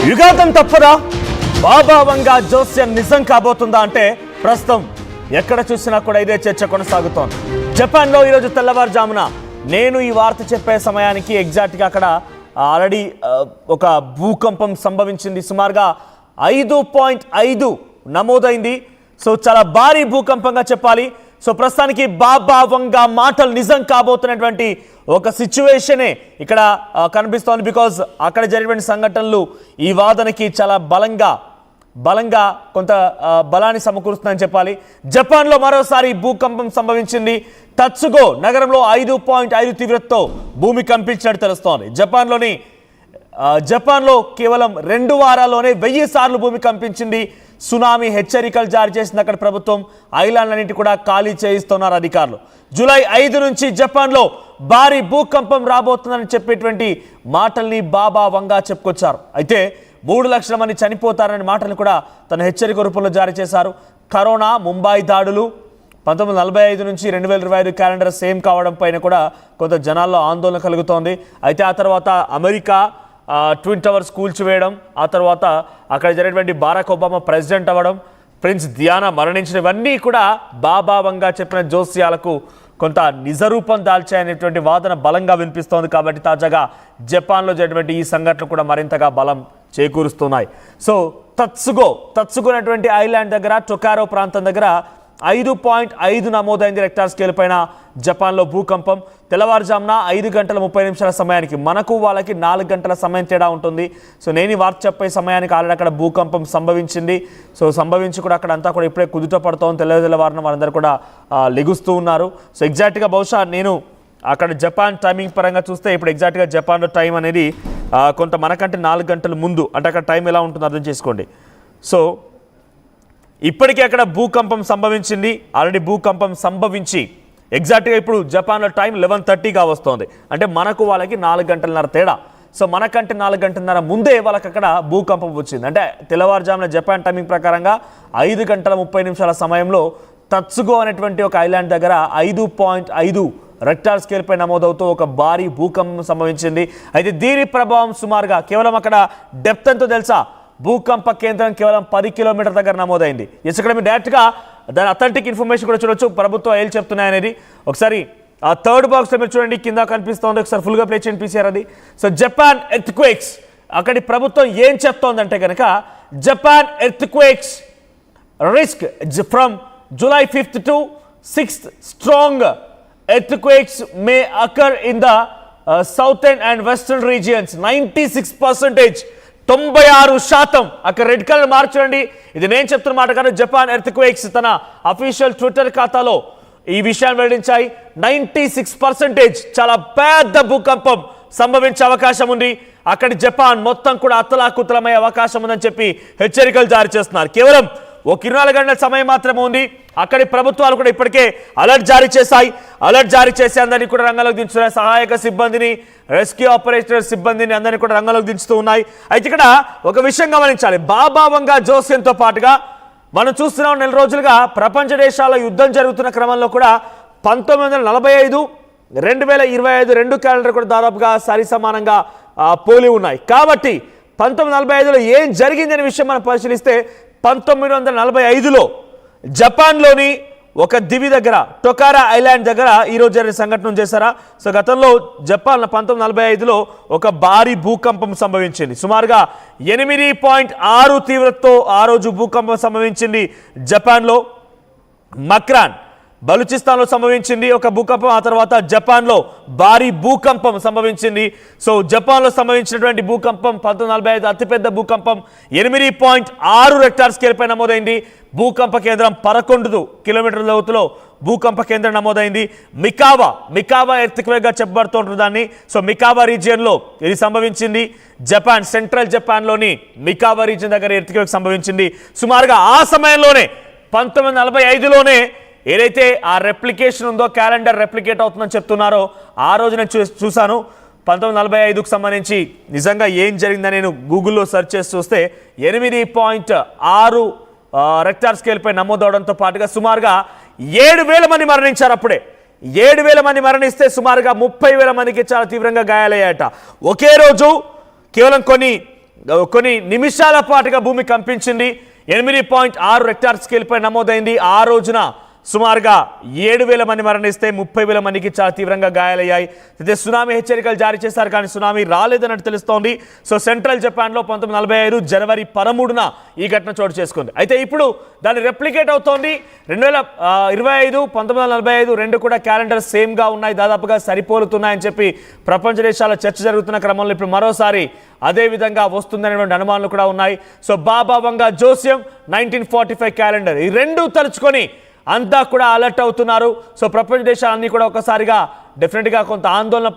యుగాంతం తప్పదా? బాబా వంగా జోస్యం నిజం కాబోతుందా అంటే ప్రస్తుతం ఎక్కడ చూసినా కూడా ఇదే చర్చ కొనసాగుతోంది. జపాన్లో ఈరోజు తెల్లవారుజామున నేను ఈ వార్త చెప్పే సమయానికి ఎగ్జాక్ట్గా అక్కడ ఆల్రెడీ ఒక భూకంపం సంభవించింది. సుమారుగా 5.5 నమోదైంది. సో చాలా భారీ భూకంపంగా చెప్పాలి. సో ప్రస్తుతానికి బాబా వంగా మాటలు నిజం కాబోతున్నటువంటి ఒక సిచ్యువేషనే ఇక్కడ కనిపిస్తోంది. బికాజ్ అక్కడ జరిగిన సంఘటనలు ఈ వాదనకి చాలా బలంగా కొంత బలాన్ని సమకూరుస్తుందని చెప్పాలి. జపాన్లో మరోసారి భూకంపం సంభవించింది. తత్సుగో నగరంలో 5.5 తీవ్రతతో భూమి కంపించినట్టు తెలుస్తోంది. జపాన్లో కేవలం 2 వారాల్లోనే 1000 సార్లు భూమి కంపించింది. సునామీ హెచ్చరికలు జారీ చేసింది అక్కడ ప్రభుత్వం. ఐలాండ్లన్నింటి కూడా ఖాళీ చేయిస్తున్నారు అధికారులు. జూలై 5 నుంచి జపాన్లో భారీ భూకంపం రాబోతుందని చెప్పేటువంటి మాటల్ని బాబా వంగా చెప్పుకొచ్చారు. అయితే 3 లక్షల మంది చనిపోతారనే మాటలు కూడా తన హెచ్చరిక రూపంలో జారీ చేశారు. కరోనా, ముంబై దాడులు, 1945 నుంచి 2025 క్యాలెండర్ సేమ్ కావడం పైన కూడా కొంత జనాల్లో ఆందోళన కలుగుతోంది. అయితే ఆ తర్వాత అమెరికా ట్విన్ టవర్స్ కూల్చివేయడం, ఆ తర్వాత అక్కడ జరిగినటువంటి బారాక్ ఒబామా ప్రెసిడెంట్ అవ్వడం, ప్రిన్స్ డియానా మరణించడం, ఇవన్నీ కూడా బాబా వంగా చెప్పిన జోస్యాలకు కొంత నిజరూపం దాల్చాయనేటువంటి వాదన బలంగా వినిపిస్తోంది. కాబట్టి తాజాగా జపాన్లో జరిగినటువంటి ఈ సంఘటనలు కూడా మరింతగా బలం చేకూరుస్తున్నాయి. సో తత్సుగో అనేటువంటి ఐలాండ్ దగ్గర, టొకారో ప్రాంతం దగ్గర 5.5 నమోదైంది రెక్టార్ స్కేల్ పైన జపాన్లో భూకంపం. తెల్లవారుజామున 5 గంటల 30 నిమిషాల సమయానికి, మనకు వాళ్ళకి 4 గంటల సమయం తేడా ఉంటుంది. సో నేను ఈ వార్త చెప్పే సమయానికి ఆల్రెడీ అక్కడ భూకంపం సంభవించింది. సో సంభవించి కూడా అక్కడ అంతా కూడా ఇప్పుడే కుదుట పడుతోంది. తెల్లవారున వాళ్ళందరూ కూడా లెగుస్తూ ఉన్నారు. సో ఎగ్జాక్ట్గా బహుశా నేను అక్కడ జపాన్ టైమింగ్ పరంగా చూస్తే ఇప్పుడు ఎగ్జాక్ట్గా జపాన్లో టైం అనేది కొంత మనకంటే 4 గంటల ముందు, అంటే అక్కడ టైం ఎలా ఉంటుందో అర్థం చేసుకోండి. సో ఇప్పటికే అక్కడ భూకంపం సంభవించింది. ఆల్రెడీ భూకంపం సంభవించి ఎగ్జాక్ట్గా ఇప్పుడు జపాన్లో టైం 11:30గా వస్తుంది. అంటే మనకు వాళ్ళకి 4 గంటలన్నర తేడా. సో మనకంటే 4 గంటలన్నర ముందే వాళ్ళకి అక్కడ భూకంపం వచ్చింది. అంటే తెల్లవారుజామున జపాన్ టైమింగ్ ప్రకారంగా 5 గంటల 30 నిమిషాల సమయంలో తత్సుగో అనేటువంటి ఒక ఐలాండ్ దగ్గర 5.5 రెక్టార్ స్కేల్ పై నమోదవుతూ ఒక భారీ భూకంపం సంభవించింది. అయితే దీని ప్రభావం సుమారుగా కేవలం అక్కడ డెప్త్ ఎంతో తెలుసా? భూకంప కేంద్రం కేవలం 10 కిలోమీటర్ దగ్గర నమోదైంది. ఇక్కడ మీరు డైరెక్ట్గా దాని అథెంటిక్ ఇన్ఫర్మేషన్ కూడా చూడొచ్చు. ప్రభుత్వం ఏం చెప్తున్నాయనేది ఒకసారి ఆ థర్డ్ బాక్స్లో మీరు చూడండి, కింద కనిపిస్తోంది. ఒకసారి ఫుల్గా ప్లే చేయండి పీసీఆర్ అది. సో జపాన్ ఎర్త్క్వేక్స్, అక్కడి ప్రభుత్వం ఏం చెప్తోందంటే కనుక Japan earthquakes risk from July 5th to 6th strong earthquakes may occur in the southern and western regions. 96%, 96%. అక్కడ రెడ్ కలర్ మార్చండి. ఇది నేను చెప్తున్న మాట కాదు, జపాన్ ఎర్త్క్వేక్స్ తన అఫీషియల్ ట్విట్టర్ ఖాతాలో ఈ విషయాన్ని వెల్లడించాయి. 96% చాలా పెద్ద భూకంపం సంభవించే అవకాశం ఉంది. అక్కడి జపాన్ మొత్తం కూడా అతలాకుతలమయ్యే అవకాశం ఉందని చెప్పి హెచ్చరికలు జారీ చేస్తున్నారు. కేవలం ఒక 24 గంటల సమయం మాత్రమే ఉంది. అక్కడి ప్రభుత్వాలు కూడా ఇప్పటికే అలర్ట్ జారీ చేశాయి. అలర్ట్ జారీ చేసి అందరినీ కూడా రంగంలోకి దించుతున్నాయి. సహాయక సిబ్బందిని, రెస్క్యూ ఆపరేటర్ సిబ్బందిని అందరినీ కూడా రంగంలోకి దించుతూ ఉన్నాయి. అయితే ఇక్కడ ఒక విషయం గమనించాలి. బాబా వంగా జోస్యంతో పాటుగా మనం చూస్తున్నాం, 4 రోజులుగా ప్రపంచ దేశాల యుద్ధం జరుగుతున్న క్రమంలో కూడా 1945, 2025 రెండు క్యాలెండర్ కూడా దాదాపుగా సరి సమానంగా పోలి ఉన్నాయి. కాబట్టి 1945లో ఏం జరిగిందనే విషయం మనం పరిశీలిస్తే 1945లో జపాన్లోని ఒక దివి దగ్గర, టొకారా ఐలాండ్ దగ్గర ఈరోజు జరిగిన సంఘటన చేశారా? సో గతంలో జపాన్ 1945లో ఒక భారీ భూకంపం సంభవించింది. సుమారుగా 8.6 తీవ్రతతో ఆ రోజు భూకంపం సంభవించింది జపాన్లో. మక్రాన్, బలూచిస్తాన్లో సంభవించింది ఒక భూకంపం. ఆ తర్వాత జపాన్లో భారీ భూకంపం సంభవించింది. సో జపాన్లో సంభవించినటువంటి భూకంపం 1945 అతిపెద్ద భూకంపం. 8.6 రెక్టార్ స్కేల్ పై నమోదైంది. భూకంప కేంద్రం 11 కిలోమీటర్ల లోతులో భూకంప కేంద్రం నమోదైంది. మికావా ఎర్త్క్వేక్గా చెప్పబడుతుంటుంది దాన్ని. సో మికావా రీజియన్లో ఇది సంభవించింది. జపాన్, సెంట్రల్ జపాన్లోని మికావా రీజియన్ దగ్గర ఎర్త్క్వేక్ సంభవించింది. సుమారుగా ఆ సమయంలోనే 1945లోనే ఏదైతే ఆ రెప్లికేషన్ ఉందో, క్యాలెండర్ రెప్లికేట్ అవుతుందని చెప్తున్నారో, ఆ రోజు నేను చూశాను 1945కు సంబంధించి నిజంగా ఏం జరిగిందని నేను గూగుల్లో సెర్చ్ చేసి చూస్తే 8.6 రెక్టార్ స్కేల్ పై నమోదవడంతో పాటుగా సుమారుగా 7,000 మంది మరణించారు. అప్పుడే 7,000 మంది మరణిస్తే సుమారుగా 30,000 మందికి చాలా తీవ్రంగా గాయాలయ్యాయట. ఒకే రోజు కేవలం కొన్ని కొన్ని నిమిషాల పాటుగా భూమి కంపించింది. 8.6 రెక్టార్ స్కేల్పై నమోదైంది. ఆ రోజున సుమారుగా 7,000 మంది మరణిస్తే 30,000 మందికి చాలా తీవ్రంగా గాయాలయ్యాయి. అయితే సునామీ హెచ్చరికలు జారీ చేశారు, కానీ సునామీ రాలేదన్నట్టు తెలుస్తోంది. సో సెంట్రల్ జపాన్లో 1945 జనవరి 13న ఈ ఘటన చోటు చేసుకుంది. అయితే ఇప్పుడు దాన్ని రెప్లికేట్ అవుతోంది. 2025, 1945 రెండు కూడా క్యాలెండర్ సేమ్గా ఉన్నాయి, దాదాపుగా సరిపోలుతున్నాయని చెప్పి ప్రపంచ దేశాల చర్చ జరుగుతున్న క్రమంలో ఇప్పుడు మరోసారి అదే విధంగా వస్తుందనేటువంటి అనుమానాలు కూడా ఉన్నాయి. సో బాబా వంగా జోస్యం 1945 క్యాలెండర్ ఈ రెండు తలుచుకొని అంతా కూడా అలర్ట్ అవుతున్నారు. సో ప్రపంచ దేశాలన్నీ కూడా ఒకసారిగా డెఫినెట్గా కొంత ఆందోళన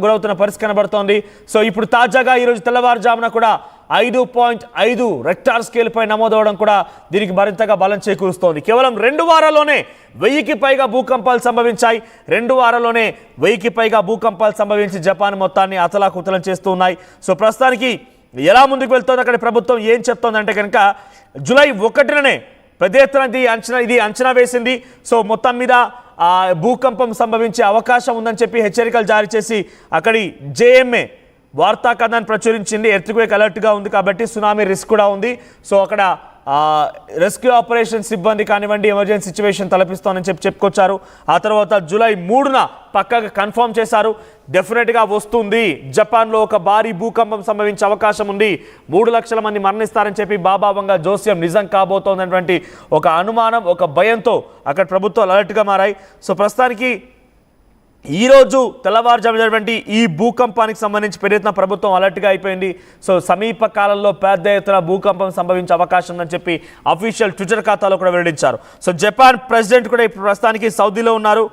గురవుతున్న పరిస్థితి కనబడుతోంది. సో ఇప్పుడు తాజాగా ఈరోజు తెల్లవారుజామున కూడా 5.5 రెక్టార్ స్కేల్పై నమోదవడం కూడా దీనికి మరింతగా బలం చేకూరుస్తోంది. కేవలం 2 వారాల్లోనే 1000కి పైగా భూకంపాలు సంభవించాయి. 2 వారాల్లోనే 1000కి పైగా భూకంపాలు సంభవించి జపాన్ మొత్తాన్ని అతలాకుతలం చేస్తూ ఉన్నాయి. సో ప్రస్తుతానికి ఎలా ముందుకు వెళ్తోంది, అక్కడ ప్రభుత్వం ఏం చెప్తోందంటే కనుక జూలై 1నే పెద్ద ఎత్తున ఇది అంచనా వేసింది. సో మొత్తం మీద భూకంపం సంభవించే అవకాశం ఉందని చెప్పి హెచ్చరికలు జారీ చేసి అక్కడి జేఎంఏ వార్తా కథనాన్ని ప్రచురించింది. ఎర్త్క్వేక్ అలర్ట్గా ఉంది కాబట్టి సునామీ రిస్క్ కూడా ఉంది. సో అక్కడ రెస్క్యూ ఆపరేషన్ సిబ్బంది కానివ్వండి ఎమర్జెన్సీ సిచ్యువేషన్ తలపిస్తోందని చెప్పుకొచ్చారు. ఆ తర్వాత జూలై 3న పక్కగా కన్ఫర్మ్ చేశారు, డెఫినెట్గా వస్తుంది, జపాన్లో ఒక భారీ భూకంపం సంభవించే అవకాశం ఉంది, 3 లక్షల మంది మరణిస్తారని చెప్పి బాబా వంగా జోస్యం నిజం కాబోతోందనేటువంటి ఒక అనుమానం, ఒక భయంతో అక్కడ ప్రభుత్వాలు అలర్ట్గా మారాయి. సో ప్రస్తుతానికి ఈరోజు తెల్లవారుజాము జరిగినటువంటి ఈ భూకంపానికి సంబంధించి పెద్ద ఎత్తున ప్రభుత్వం అలర్ట్గా అయిపోయింది. సో సమీప కాలంలో పెద్ద ఎత్తున భూకంపం సంభవించే అవకాశం ఉందని చెప్పి అఫీషియల్ ట్విట్టర్ ఖాతాలో కూడా వెల్లడించారు. సో జపాన్ ప్రెసిడెంట్ కూడా ఇప్పుడు ప్రస్తుతానికి సౌదీలో ఉన్నారు.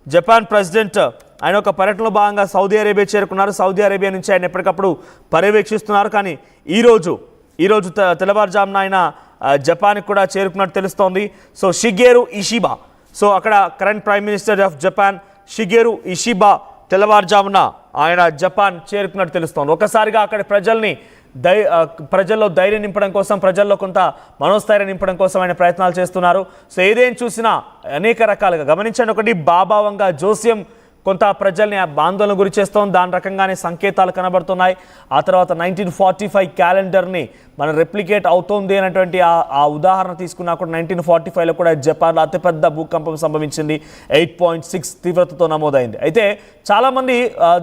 జపాన్ ప్రెసిడెంట్ ఆయన ఒక పర్యటనలో భాగంగా సౌదీ అరేబియా చేరుకున్నారు. సౌదీ అరేబియా నుంచి ఆయన ఎప్పటికప్పుడు పర్యవేక్షిస్తున్నారు. కానీ ఈరోజు తెల్లవారుజామున ఆయన జపాన్కి కూడా చేరుకున్నట్టు తెలుస్తోంది. సో షిగేరు ఇషిబా, సో అక్కడ current prime minister of Japan షిగేరు Ishiba తెల్లవారుజామున ఆయన జపాన్ చేరుకున్నట్టు తెలుస్తోంది. ఒకసారిగా అక్కడ ప్రజల్లో ధైర్యం నింపడం కోసం, ప్రజల్లో కొంత మనోస్థైర్యం నింపడం కోసం ఆయన ప్రయత్నాలు చేస్తున్నారు. సో ఏదేం చూసినా అనేక రకాలుగా గమనించండి. ఒకటి బాబా వంగా జోస్యం కొంత ప్రజల్ని ఆందోళన గురి చేస్తోంది, దాని రకంగానే సంకేతాలు కనబడుతున్నాయి. ఆ తర్వాత 1945 క్యాలెండర్ని మన రెప్లికేట్ అవుతోంది అనేటువంటి ఆ ఉదాహరణ తీసుకున్నా కూడా 1945లో కూడా జపాన్లో అతిపెద్ద భూకంపం సంభవించింది, 8.6 తీవ్రతతో నమోదైంది. అయితే చాలామంది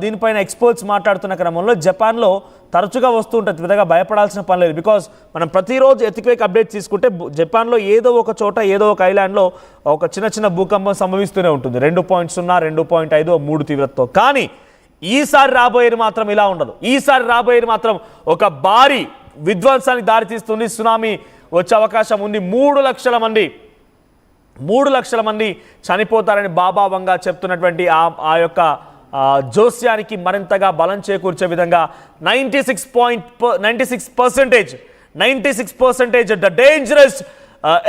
దీనిపైన ఎక్స్పర్ట్స్ మాట్లాడుతున్న క్రమంలో జపాన్లో తరచుగా వస్తూ ఉంటుంది, పెద్దగా భయపడాల్సిన పని లేదు. బికాజ్ మనం ప్రతిరోజు ఎర్త్క్వేక్ అప్డేట్స్ తీసుకుంటే జపాన్లో ఏదో ఒక చోట ఏదో ఒక ఐలాండ్లో ఒక చిన్న భూకంపం సంభవిస్తూనే ఉంటుంది, 2.0, 2.5, 3 తీవ్రతతో. కానీ ఈసారి రాబోయేది మాత్రం ఇలా ఉండదు. ఈసారి రాబోయేది మాత్రం ఒక భారీ విధ్వంసానికి దారితీస్తుంది. సునామీ వచ్చే అవకాశం ఉంది. 3 లక్షల మంది చనిపోతారని బాబా వంగా చెప్తున్నటువంటి ఆ యొక్క జోస్యానికి మరింతగా బలం చేకూర్చే విధంగా 96% ద డేంజరస్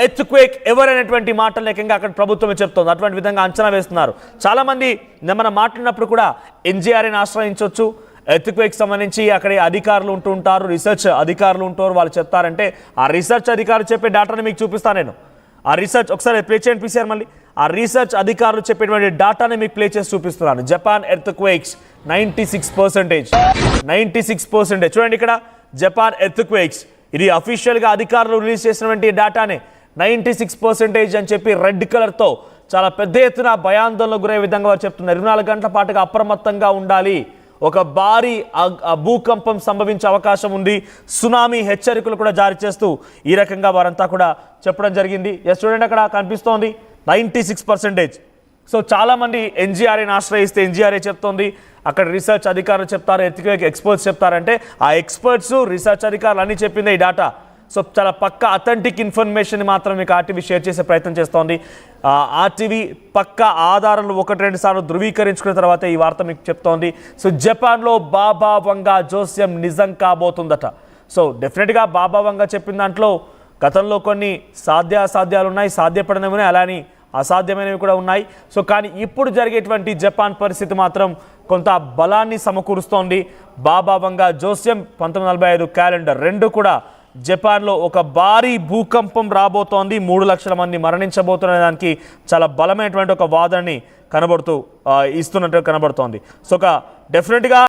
ఎర్త్క్వేక్ ఎవర్ అనేటువంటి మాటలు ఏకంగా అక్కడ ప్రభుత్వమే చెప్తోంది. అటువంటి విధంగా అంచనా వేస్తున్నారు. చాలామంది మనం మాట్లాడినప్పుడు కూడా ఎన్జీఆర్ని ఆశ్రయించవచ్చు. ఎర్త్క్వేక్ సంబంధించి అక్కడ అధికారులు ఉంటుంటారు, రీసెర్చ్ అధికారులు ఉంటారు. వాళ్ళు చెప్తారంటే ఆ రీసెర్చ్ అధికారులు చెప్పే డేటాని మీకు చూపిస్తాను నేను. ఆ రీసెర్చ్ ఒకసారి ప్లే చేయండి పీసీఆర్ మళ్ళీ. ఆ రీసెర్చ్ అధికారులు చెప్పేటువంటి డేటాని మీకు ప్లే చేసి చూపిస్తున్నాను. Japan earthquakes 96%. చూడండి ఇక్కడ జపాన్ ఎర్త్క్వేక్స్, ఇది అఫీషియల్గా అధికారులు రిలీజ్ చేసినటువంటి డేటానే 96% అని చెప్పి రెడ్ కలర్తో చాలా పెద్ద ఎత్తున భయాందోళనకు గురయ్యే విధంగా వారు చెప్తున్నారు. 24 గంటల పాటుగా అప్రమత్తంగా ఉండాలి, ఒక భారీ భూకంపం సంభవించే అవకాశం ఉంది, సునామీ హెచ్చరికలు కూడా జారీ చేస్తూ ఈ రకంగా వారంతా కూడా చెప్పడం జరిగింది. చూడండి అక్కడ కనిపిస్తోంది 96%. సో చాలామంది ఎన్జీఆర్ని ఆశ్రయిస్తే ఎన్జీఆర్ఏ చెప్తోంది, అక్కడ రీసెర్చ్ అధికారులు చెప్తారు, ఎర్త్క్వేక్ ఎక్స్పర్ట్స్ చెప్తారంటే ఆ ఎక్స్పర్ట్స్ రీసెర్చ్ అధికారులు అన్నీ చెప్పింది ఈ డేటా. సో చాలా పక్క అథెంటిక్ ఇన్ఫర్మేషన్ మాత్రం మీకు ఆర్టీవీ షేర్ చేసే ప్రయత్నం చేస్తోంది. ఆర్టీవీ పక్క ఆధారాలు 1-2 సార్లు ధృవీకరించుకున్న తర్వాత ఈ వార్త మీకు చెప్తోంది. సో జపాన్లో బాబా వంగా జోస్యం నిజం కాబోతుందట. సో డెఫినెట్గా బాబా వంగా చెప్పిన దాంట్లో గతంలో కొన్ని సాధ్యాసాధ్యాలు ఉన్నాయి, సాధ్యపడినవి ఉన్నాయి, అలానే అసాధ్యమైనవి కూడా ఉన్నాయి. సో కానీ ఇప్పుడు జరిగేటువంటి జపాన్ పరిస్థితి మాత్రం కొంత బలాన్ని సమకూరుస్తోంది. బాబా వంగా జోస్యం 1945 క్యాలెండర్ రెండు కూడా జపాన్లో ఒక భారీ భూకంపం రాబోతోంది, 3 లక్షల మంది మరణించబోతున్న దానికి చాలా బలమైనటువంటి ఒక వాదనని ఇస్తున్నట్టు కనబడుతోంది. సో ఒక డెఫినెట్గా